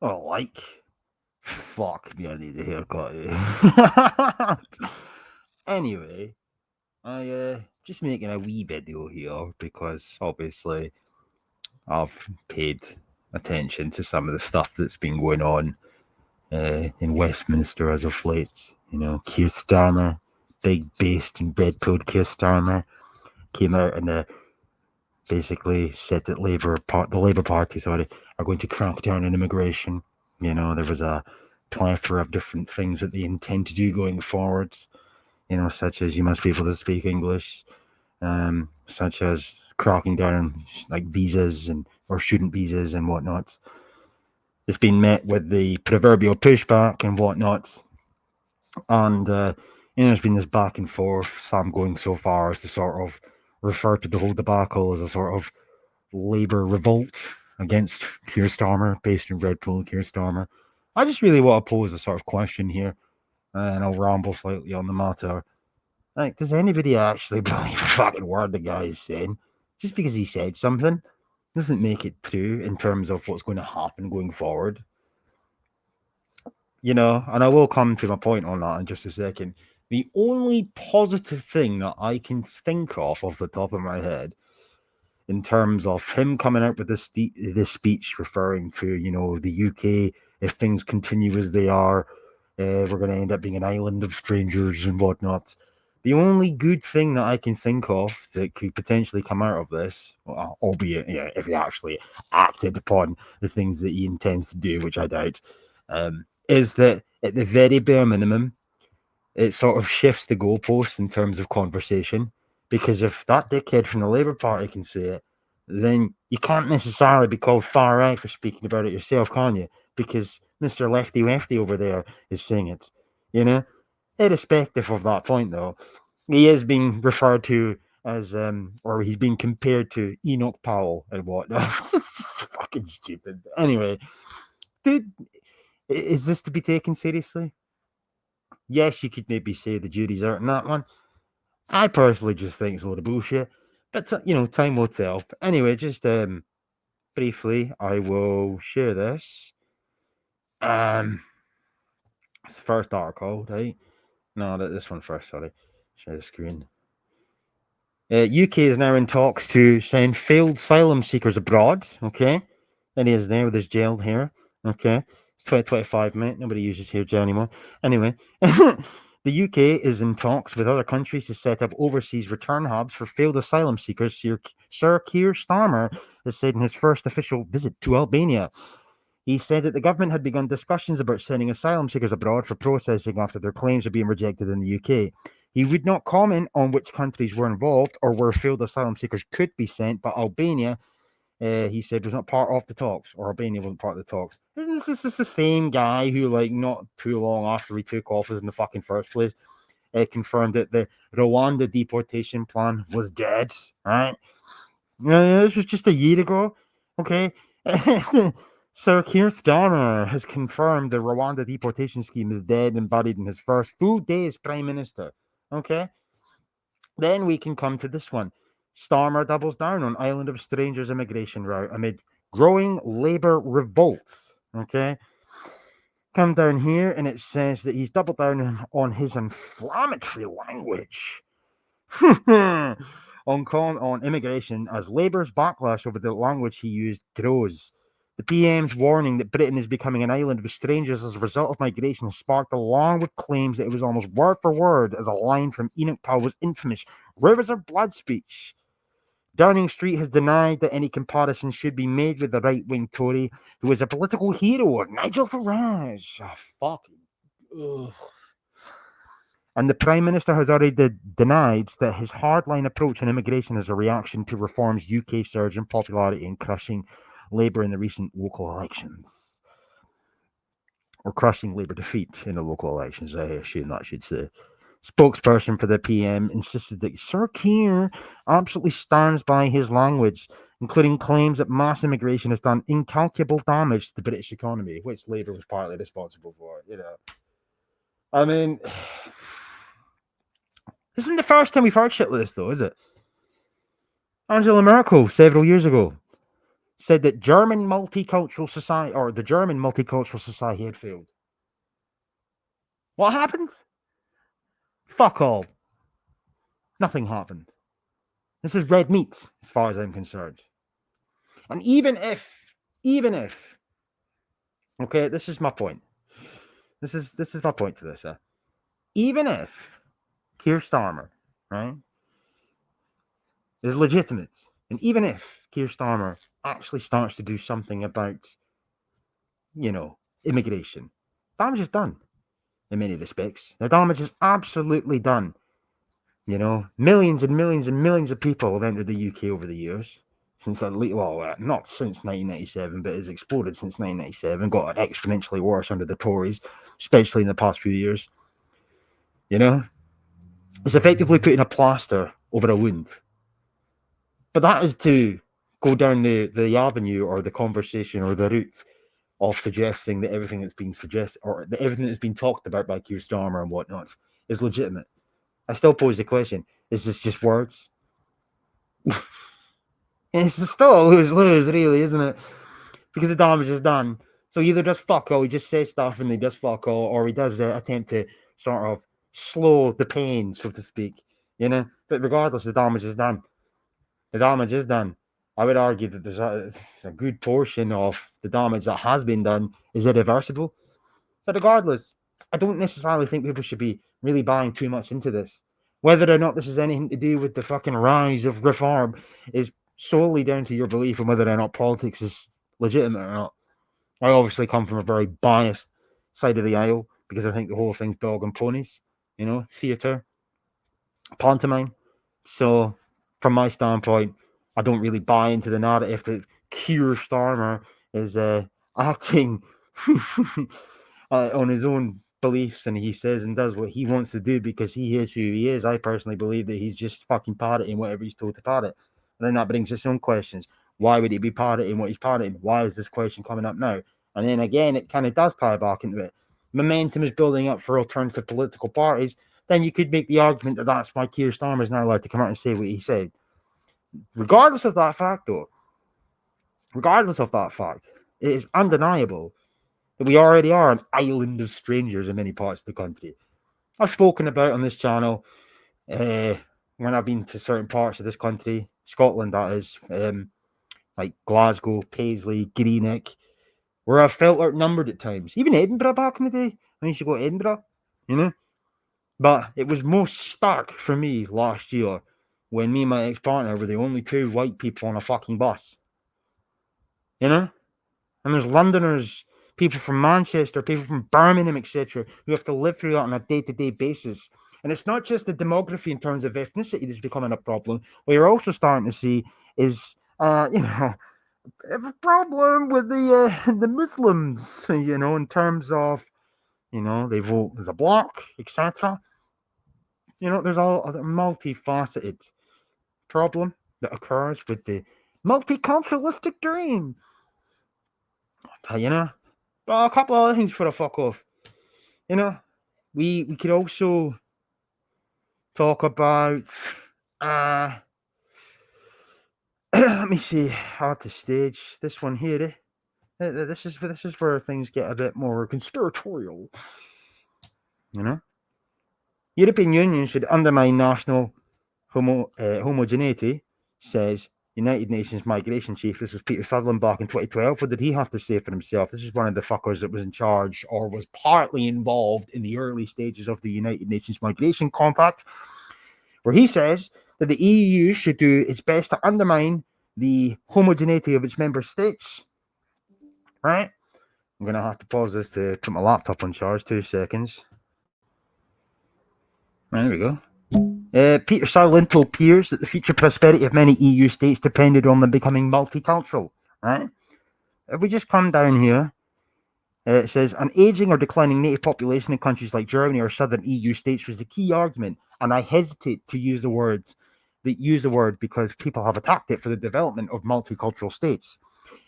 Oh, like, fuck me, I need a haircut. Anyway, I just making a wee video here because obviously I've paid attention to some of the stuff that's been going on in Westminster as of late. You know, Keir Starmer, big based and bread-pilled Keir Starmer, came out and basically said that the Labour Party, are going to crack down on immigration. You know, there was a plethora of different things that they intend to do going forward. You know, such as you must be able to speak English, such as cracking down on like visas and or student visas and whatnot. It's been met with the proverbial pushback and whatnot, and there's been this back and forth. Some going so far as to sort of refer to the whole debacle as a sort of Labour revolt against Keir Starmer, based in Redpool, Keir Starmer. I just really want to pose a sort of question here, and I'll ramble slightly on the matter. Like, does anybody actually believe a fucking word the guy is saying? Just because he said something doesn't make it true in terms of what's going to happen going forward. You know, and I will come to my point on that in just a second. The only positive thing that I can think of off the top of my head in terms of him coming out with this speech referring to, you know, the UK, if things continue as they are, we're going to end up being an island of strangers and whatnot. The only good thing that I can think of that could potentially come out of this, well, albeit, yeah, if he actually acted upon the things that he intends to do, which I doubt, is that at the very bare minimum, it sort of shifts the goalposts in terms of conversation. Because if that dickhead from the Labour Party can say it, then you can't necessarily be called far right for speaking about it yourself, can you? Because Mr. Lefty Lefty over there is saying it. You know? Irrespective of that point, though, he is being referred to as, or he's being compared to Enoch Powell and whatnot. It's just fucking stupid. Anyway, dude, is this to be taken seriously? Yes, you could maybe say the jury's out on that one. I personally just think it's a lot of bullshit. But, you know, time will tell. But anyway, just briefly, I will share this. Um, it's the first article, right? No, this one first, sorry. Share the screen. UK is now in talks to send failed asylum seekers abroad. Okay. Then he is there with his jailed hair. Okay. It's 2025, mate. Nobody uses hair gel anymore. Anyway, the UK is in talks with other countries to set up overseas return hubs for failed asylum seekers. Sir Keir Starmer has said in his first official visit to Albania. He said that the government had begun discussions about sending asylum seekers abroad for processing after their claims of being rejected in the UK. He would not comment on which countries were involved or where failed asylum seekers could be sent, but Albania, he said, was not part of the talks, or Albania wasn't part of the talks. Isn't this the same guy who, like, not too long after he took office in the fucking first place, confirmed that the Rwanda deportation plan was dead, right? This was just a year ago, okay? Sir Keir Starmer has confirmed the Rwanda deportation scheme is dead and buried in his first full day as Prime Minister, okay? Then we can come to this one. Starmer doubles down on Island of Strangers immigration route amid growing Labour revolts, okay? Come down here and it says that he's doubled down on his inflammatory language. on immigration as Labour's backlash over the language he used grows. The PM's warning that Britain is becoming an island of strangers as a result of migration has sparked along with claims that it was almost word for word as a line from Enoch Powell's infamous Rivers of Blood speech. Downing Street has denied that any comparison should be made with the right-wing Tory, who is a political hero of Nigel Farage. Fucking. Ugh. And the Prime Minister has already denied that his hardline approach on immigration is a reaction to Reform's UK surge in popularity and crushing Labour in the recent local elections. Or crushing Labour defeat in the local elections, I assume that should say. Spokesperson for the PM insisted that Sir Keir absolutely stands by his language, including claims that mass immigration has done incalculable damage to the British economy, which Labour was partly responsible for, you know. I mean, this isn't the first time we've heard shit like this, though, is it? Angela Merkel, several years ago, said that German multicultural society, or the German multicultural society, had failed. What happened? Fuck all. Nothing happened. This is red meat, as far as I'm concerned. And even if, okay, this is my point. This is my point to this. Even if Keir Starmer, right, is legitimate, and even if Keir Starmer actually starts to do something about, immigration, damage is done in many respects. The damage is absolutely done. Millions and millions and millions of people have entered the UK over the years. Since not since 1997, but it's exploded since 1997, got exponentially worse under the Tories, especially in the past few years. It's effectively putting a plaster over a wound. But that is to go down the avenue or the conversation or the route of suggesting that everything that's being suggested or that everything that's been talked about by Keir Starmer and whatnot is legitimate. I still pose the question, is this just words? It's still a lose-lose, really, isn't it? Because the damage is done. So either just fuck all, he just says stuff and he does fuck all, or he does attempt to sort of slow the pain, so to speak. But regardless, the damage is done. The damage is done. I would argue that there's a good portion of the damage that has been done is irreversible. But regardless, I don't necessarily think people should be really buying too much into this. Whether or not this has anything to do with the fucking rise of reform is solely down to your belief in whether or not politics is legitimate or not. I obviously come from a very biased side of the aisle because I think the whole thing's dog and ponies, theatre, pantomime. So, from my standpoint, I don't really buy into the narrative that Keir Starmer is acting on his own beliefs and he says and does what he wants to do because he is who he is. I personally believe that he's just fucking parroting whatever he's told to parrot. And then that brings us own questions. Why would he be parroting what he's parroting? Why is this question coming up now? And then again, it kind of does tie back into it. Momentum is building up for alternative political parties. Then you could make the argument that that's why Keir Starmer is now allowed to come out and say what he said. Regardless of that fact, it is undeniable that we already are an island of strangers in many parts of the country. I've spoken about on this channel when I've been to certain parts of this country, Scotland, that is, like Glasgow, Paisley, Greenock, where I've felt outnumbered at times. Even Edinburgh back in the day. I used to go to Edinburgh, But it was most stark for me last year when me and my ex-partner were the only two white people on a fucking bus. And there's Londoners, people from Manchester, people from Birmingham, etc., who have to live through that on a day-to-day basis. And it's not just the demography in terms of ethnicity that's becoming a problem. What you're also starting to see is, a problem with the Muslims, in terms of, they vote as a bloc, etc. There's a multifaceted problem that occurs with the multiculturalistic dream. But a couple of other things for the fuck off. We could also talk about let me see how to stage this one here. This is where things get a bit more conspiratorial. European Union should undermine national homogeneity, says United Nations Migration Chief. This was Peter Sutherland back in 2012. What did he have to say for himself? This is one of the fuckers that was in charge or was partly involved in the early stages of the United Nations Migration Compact, where he says that the EU should do its best to undermine the homogeneity of its member states. Right? I'm going to have to pause this to put my laptop on charge. 2 seconds. There we go. Peter Sutherland told peers that the future prosperity of many EU states depended on them becoming multicultural. Right? If we just come down here, it says an aging or declining native population in countries like Germany or southern EU states was the key argument, and I hesitate to use the word because people have attacked it for the development of multicultural states.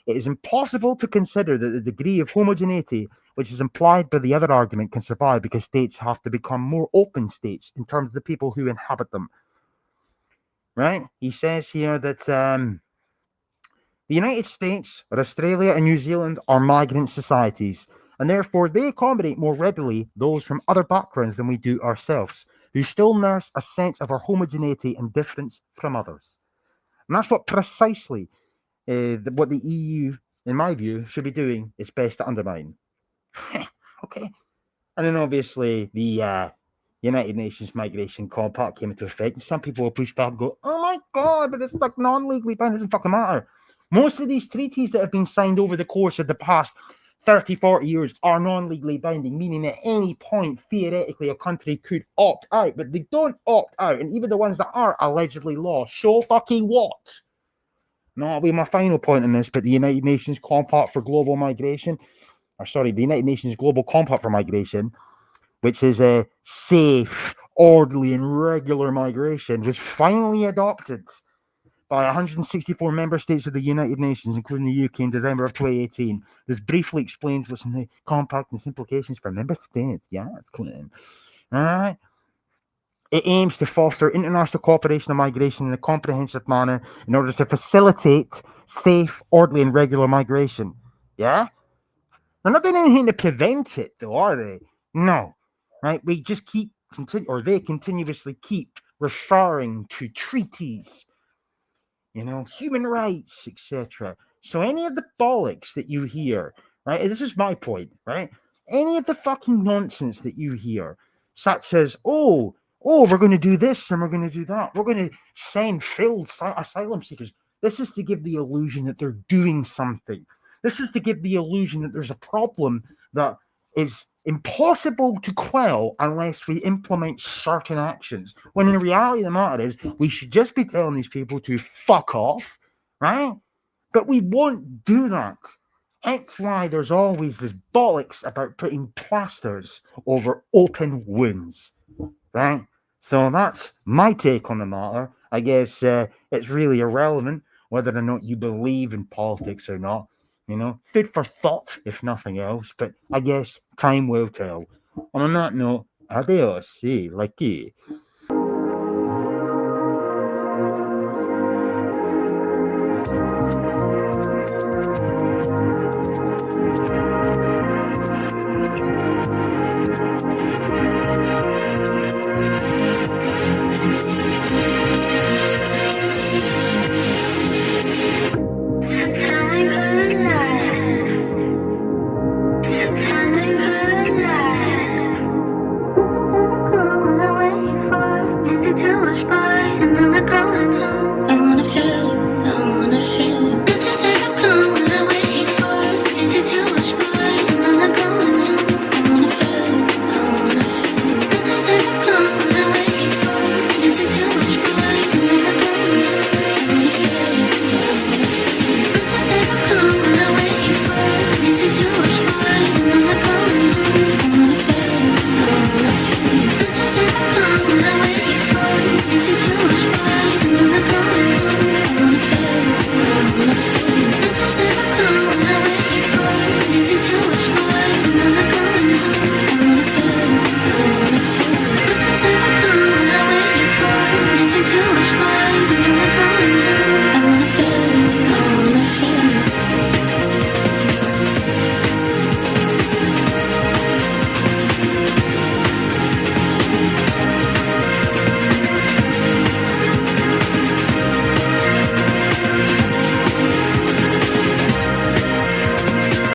It is impossible to consider that the degree of homogeneity which is implied by the other argument can survive because states have to become more open states in terms of the people who inhabit them. Right? He says here that The United States, or Australia and New Zealand are migrant societies, and therefore they accommodate more readily those from other backgrounds than we do ourselves, who still nurse a sense of our homogeneity and difference from others. And that's what precisely what the EU, in my view, should be doing its best to undermine. Okay. And then obviously the United Nations Migration Compact came into effect, and some people will push back and go, "Oh my god, but it's like non-legally bound, it doesn't fucking matter." Most of these treaties that have been signed over the course of the past 30, 40 years are non-legally binding, meaning at any point, theoretically, a country could opt out, but they don't opt out, and even the ones that are allegedly law, so fucking what? No, that'll be my final point on this, but the United Nations Compact for Global Migration, the United Nations Global Compact for Migration, which is a safe, orderly, and regular migration, was finally adopted by 164 member states of the United Nations, including the UK, in December of 2018. This briefly explains what's in the compact and its implications for member states. Yeah, it's cool. All right. It aims to foster international cooperation on migration in a comprehensive manner in order to facilitate safe, orderly, and regular migration. Yeah? They're not doing anything to prevent it, though, are they? No. Right? We just they continuously keep referring to treaties, human rights, etc. So any of the bollocks that you hear, right? This is my point, right? Any of the fucking nonsense that you hear, such as, we're going to do this and we're going to do that. We're going to send failed asylum seekers. This is to give the illusion that they're doing something. This is to give the illusion that there's a problem that is impossible to quell unless we implement certain actions. When in reality, the matter is, we should just be telling these people to fuck off, right? But we won't do that. That's why there's always this bollocks about putting plasters over open wounds, right? So that's my take on the matter. I guess it's really irrelevant whether or not you believe in politics or not. Food for thought, if nothing else. But I guess time will tell. And on that note, adios, see, like you.